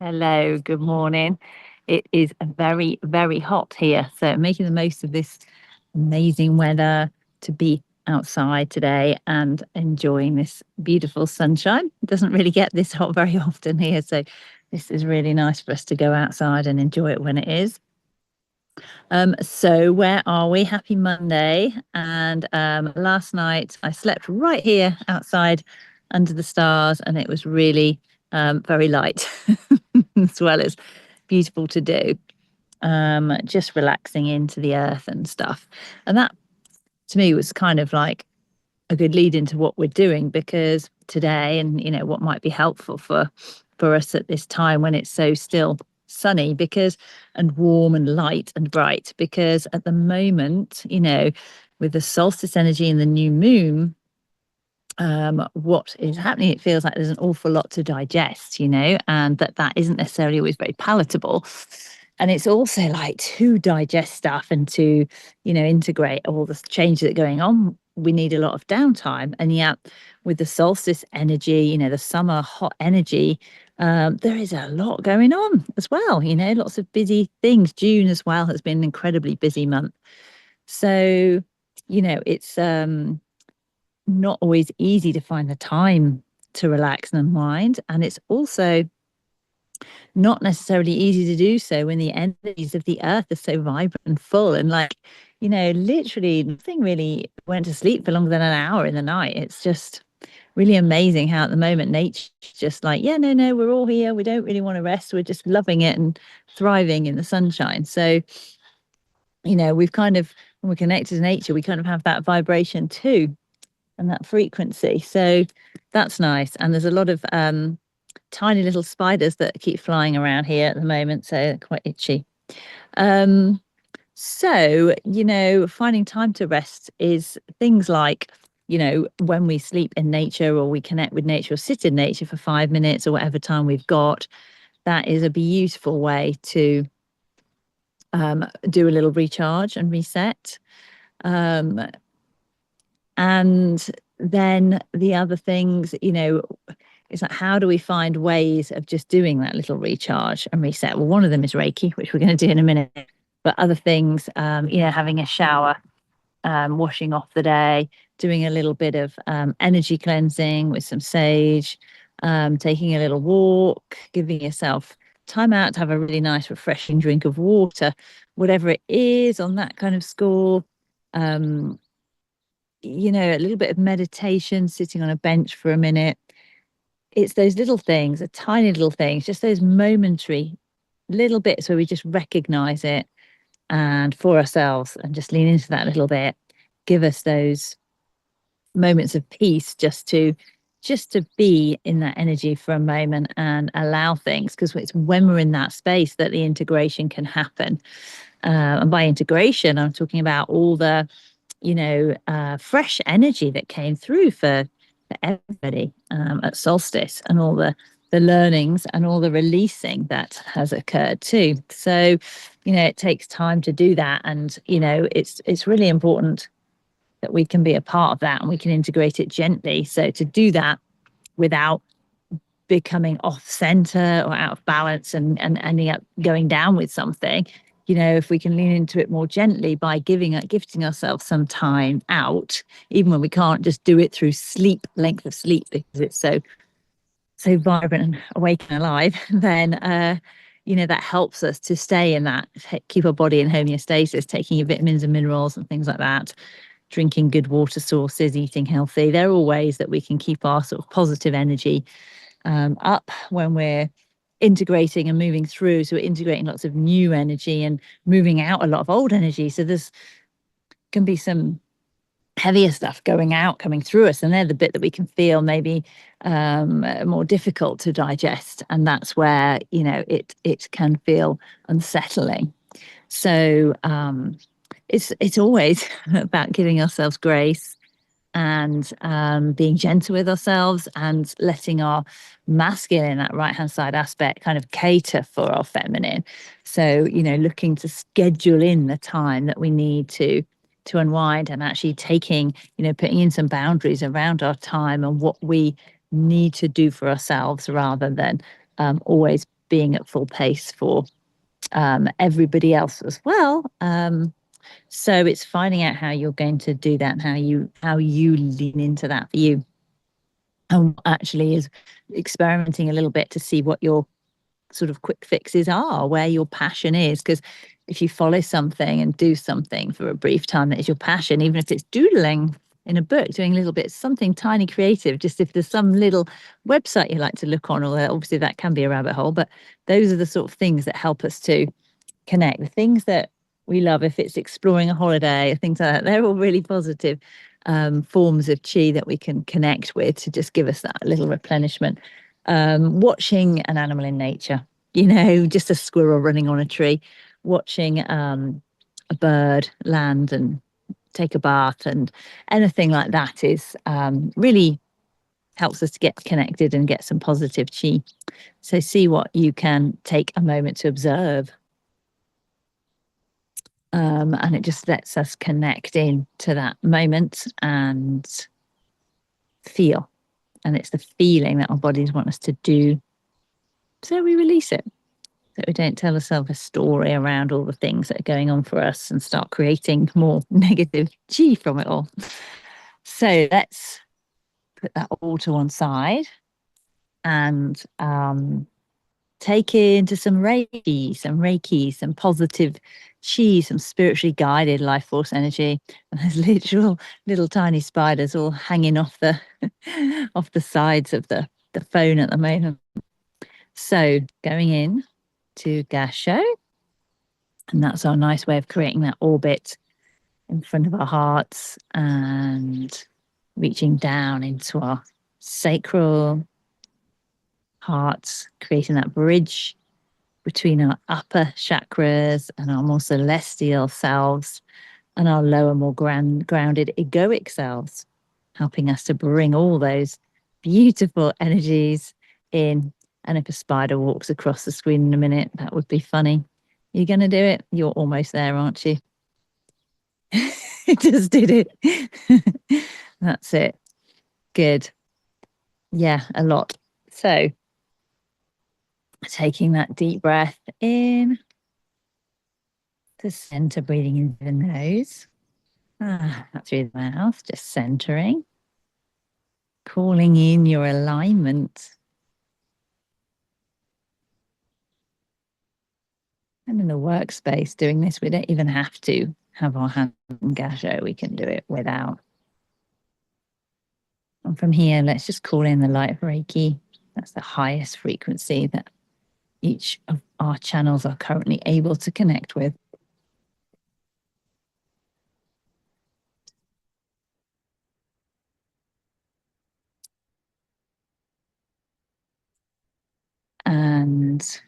Hello, good morning. It is very, very hot here. So making the most of this amazing weather to be outside today and enjoying this beautiful sunshine. It doesn't really get this hot very often here. So this is really nice for us to go outside and enjoy it when it is. So where are we? Happy Monday. And last night I slept right here outside under the stars, and it was really very light as well as beautiful to do. Just relaxing into the earth and stuff. And that to me was kind of like a good lead into what we're doing because today and what might be helpful for us at this time when it's so still sunny because and warm and light and bright because at the moment with the solstice energy and the new moon, what is happening, it feels like there's an awful lot to digest, and that isn't necessarily always very palatable. And it's also like to digest stuff and to integrate all the changes that are going on, we need a lot of downtime. And yet with the solstice energy, the summer hot energy, there is a lot going on as well, lots of busy things. June as well has been an incredibly busy month. So it's not always easy to find the time to relax and unwind. And it's also not necessarily easy to do so when the energies of the earth are so vibrant and full. And literally nothing really went to sleep for longer than an hour in the night. It's just really amazing how at the moment nature's just like, yeah, no, we're all here. We don't really want to rest. We're just loving it and thriving in the sunshine. So, we've kind of, when we're connected to nature, we kind of have that vibration too and that frequency. So that's nice. And there's a lot of tiny little spiders that keep flying around here at the moment, so they're quite itchy. So, finding time to rest is things like, when we sleep in nature or we connect with nature or sit in nature for 5 minutes or whatever time we've got, that is a beautiful way to do a little recharge and reset. And then the other things, it's like, how do we find ways of just doing that little recharge and reset? Well, one of them is Reiki, which we're going to do in a minute. But other things, having a shower, washing off the day, doing a little bit of energy cleansing with some sage, taking a little walk, giving yourself time out to have a really nice, refreshing drink of water, whatever it is on that kind of score. A little bit of meditation, sitting on a bench for a minute. It's those little things, the tiny little things, just those momentary little bits where we just recognize it and for ourselves and just lean into that a little bit, give us those moments of peace just to be in that energy for a moment and allow things, because it's when we're in that space that the integration can happen. And by integration, I'm talking about all the fresh energy that came through for everybody at solstice, and all the learnings and all the releasing that has occurred too. So, it takes time to do that, and it's really important that we can be a part of that and we can integrate it gently. So to do that without becoming off center or out of balance and ending up going down with something, if we can lean into it more gently by gifting ourselves some time out, even when we can't just do it through length of sleep because it's so vibrant and awake and alive, then that helps us to stay in that, keep our body in homeostasis, taking your vitamins and minerals and things like that, drinking good water sources, eating healthy. They're all ways that we can keep our sort of positive energy up when we're integrating and moving through. So we're integrating lots of new energy and moving out a lot of old energy. So there's can be some heavier stuff coming through us, and they're the bit that we can feel maybe more difficult to digest, and that's where it can feel unsettling. So it's always about giving ourselves grace and being gentle with ourselves and letting our masculine, that right hand side aspect, kind of cater for our feminine. So looking to schedule in the time that we need to unwind, and actually taking putting in some boundaries around our time and what we need to do for ourselves rather than always being at full pace for everybody else as well. So it's finding out how you're going to do that and how you lean into that for you. And actually is experimenting a little bit to see what your sort of quick fixes are, where your passion is. Because if you follow something and do something for a brief time that is your passion, even if it's doodling in a book, doing a little bit, something tiny creative, just if there's some little website you like to look on, or obviously that can be a rabbit hole, but those are the sort of things that help us to connect. The things that we love, if it's exploring a holiday or things like that, they're all really positive forms of chi that we can connect with to just give us that little replenishment. Watching an animal in nature, just a squirrel running on a tree, watching a bird land and take a bath, and anything like that is really helps us to get connected and get some positive chi. So see what you can take a moment to observe. And it just lets us connect in to that moment and feel. And it's the feeling that our bodies want us to do. So we release it. So we don't tell ourselves a story around all the things that are going on for us and start creating more negative chi from it all. So let's put that all to one side and take into some Reiki, some positive chi, some spiritually guided life force energy. And there's literal little tiny spiders all hanging off the off the sides of the phone at the moment. So going in to Gasho, and that's our nice way of creating that orbit in front of our hearts and reaching down into our sacral hearts, creating that bridge between our upper chakras and our more celestial selves and our lower, more grounded egoic selves, helping us to bring all those beautiful energies in. And if a spider walks across the screen in a minute, that would be funny. You're going to do it? You're almost there, aren't you? It just did it. That's it. Good. Yeah, a lot. So taking that deep breath in to center, breathing into the nose, through the mouth, just centering, calling in your alignment. And in the workspace, doing this, we don't even have to have our hand in Gasho. We can do it without. And from here, let's just call in the light of Reiki. That's the highest frequency that each of our channels are currently able to connect with. And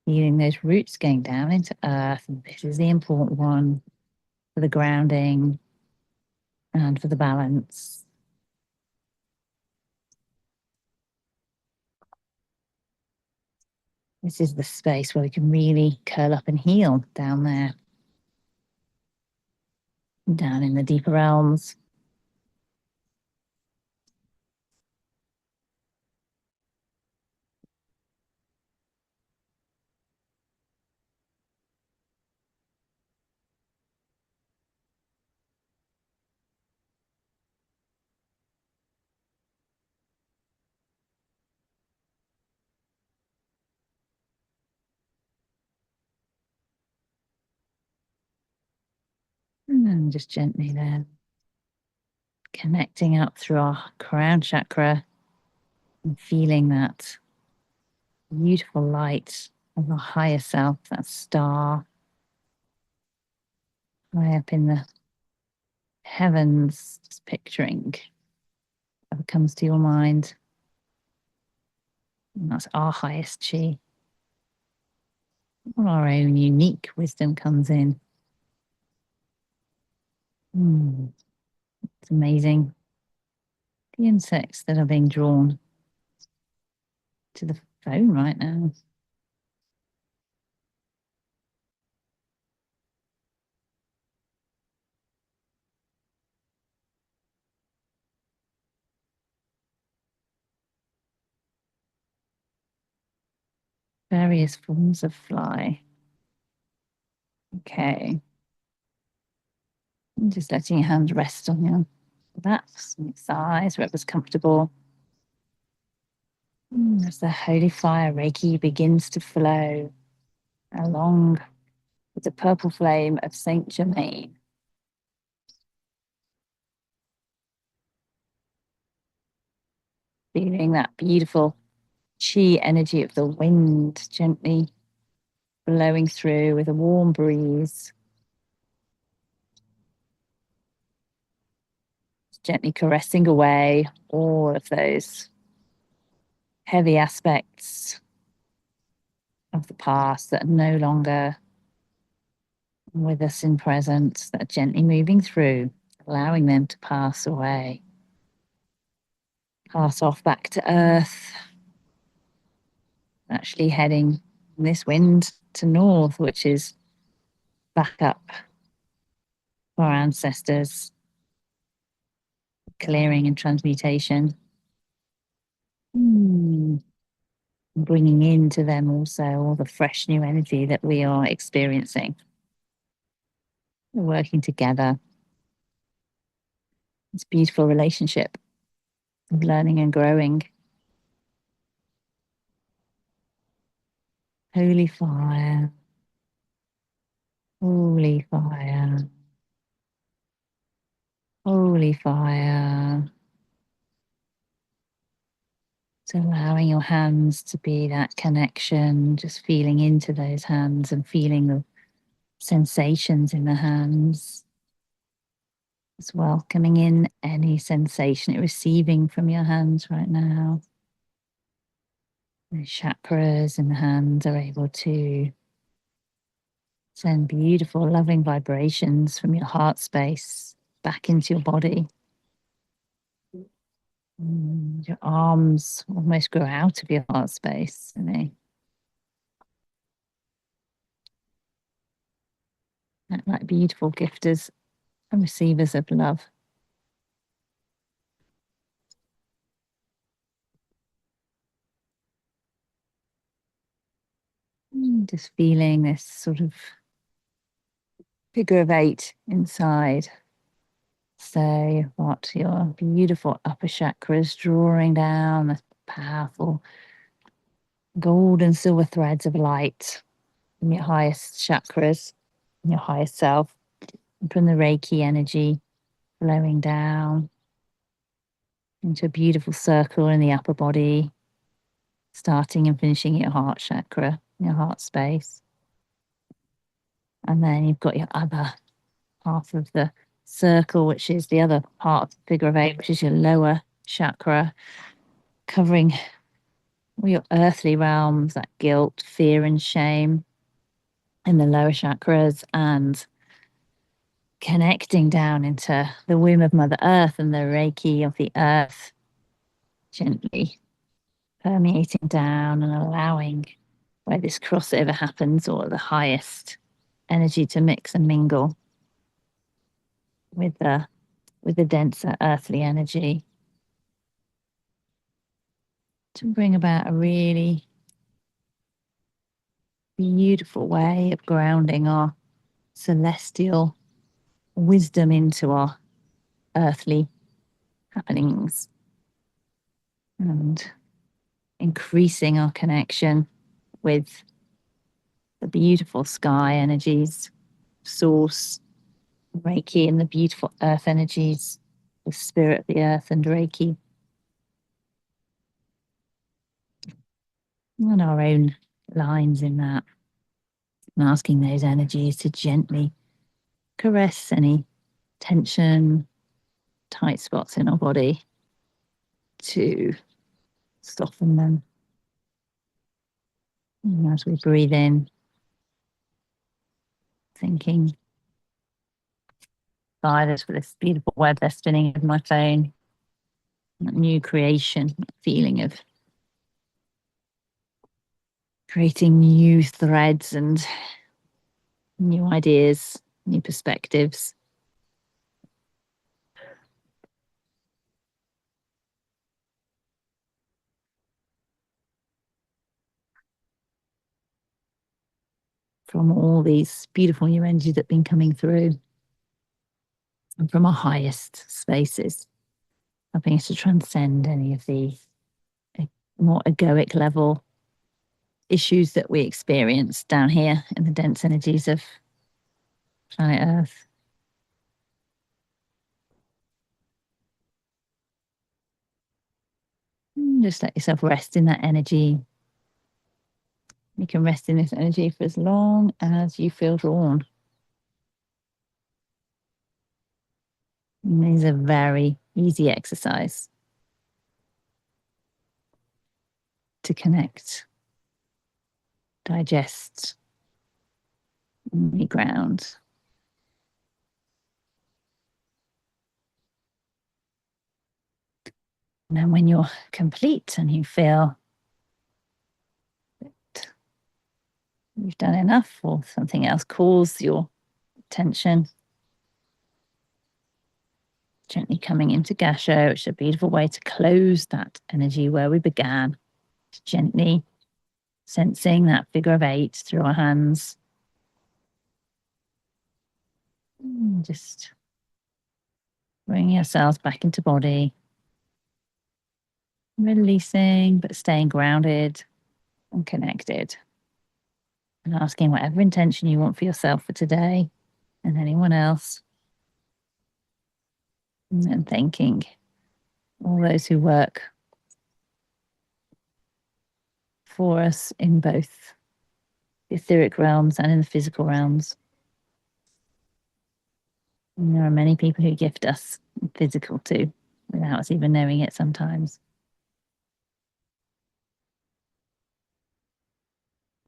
feeling those roots going down into earth. And this is the important one for the grounding and for the balance. This is the space where we can really curl up and heal down there, down in the deeper realms. And then just gently there, connecting up through our crown chakra and feeling that beautiful light of our higher self, that star high up in the heavens, just picturing whatever comes to your mind. And that's our highest chi. All our own unique wisdom comes in. It's amazing. The insects that are being drawn to the phone right now. various forms of fly. Okay. And just letting your hands rest on your laps and your thighs, wherever's comfortable. As the holy fire Reiki begins to flow along with the purple flame of Saint Germain. Feeling that beautiful chi energy of the wind gently blowing through with a warm breeze. Gently caressing away all of those heavy aspects of the past that are no longer with us in present, that are gently moving through, allowing them to pass away. Pass off back to earth, actually heading this wind to north, which is back up for our ancestors, clearing and transmutation. Bringing into them also all the fresh new energy that we are experiencing. We're working together. It's a beautiful relationship of learning and growing. Holy fire. Holy fire. Holy fire. So allowing your hands to be that connection, just feeling into those hands and feeling the sensations in the hands. Just welcoming in any sensation you're receiving from your hands right now. The chakras in the hands are able to send beautiful, loving vibrations from your heart space back into your body. Your arms almost grow out of your heart space, and they act like beautiful gifters and receivers of love. Just feeling this sort of figure of eight inside. So you've got your beautiful upper chakras drawing down the powerful gold and silver threads of light from your highest chakras, your highest self, and from the Reiki energy flowing down into a beautiful circle in the upper body, starting and finishing your heart chakra, your heart space. And then you've got your other half of the circle, which is the other part of the figure of eight, which is your lower chakra, covering all your earthly realms, that guilt, fear, and shame in the lower chakras, and connecting down into the womb of Mother Earth and the Reiki of the earth, gently permeating down and allowing where this crossover happens or the highest energy to mix and mingle with the denser earthly energy to bring about a really beautiful way of grounding our celestial wisdom into our earthly happenings and increasing our connection with the beautiful sky energies, source, Reiki, and the beautiful earth energies, the spirit of the earth and Reiki, and our own lines in that, and asking those energies to gently caress any tension, tight spots in our body, to soften them. And as we breathe in, thinking, guide us for this beautiful web that's spinning in my phone, that new creation, feeling of creating new threads and new ideas, new perspectives. from all these beautiful new energies that have been coming through and from our highest spaces, helping us to transcend any of the more egoic level issues that we experience down here in the dense energies of planet Earth. Just let yourself rest in that energy. You can rest in this energy for as long as you feel drawn. And these are very easy exercise to connect, digest, reground. And then when you're complete and you feel that you've done enough or something else calls your attention, gently coming into Gasho, which is a beautiful way to close that energy where we began. Gently sensing that figure of 8 through our hands. Just bringing ourselves back into body. Releasing, but staying grounded and connected. And asking whatever intention you want for yourself for today and anyone else. And then thanking all those who work for us in both the etheric realms and in the physical realms. And there are many people who gift us physical too, without us even knowing it sometimes.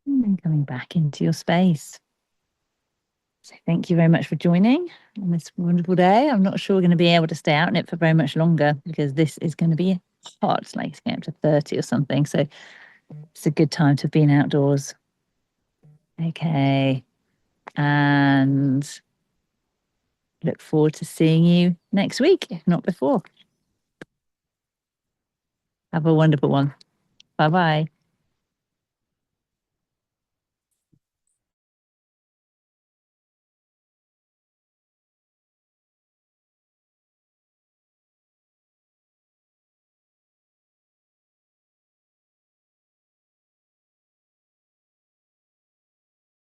And then coming back into your space. So thank you very much for joining on this wonderful day. I'm not sure we're going to be able to stay out in it for very much longer because this is going to be hot, like it's getting up to 30 or something. So it's a good time to have been outdoors. Okay. And look forward to seeing you next week, if not before. Have a wonderful one. Bye-bye.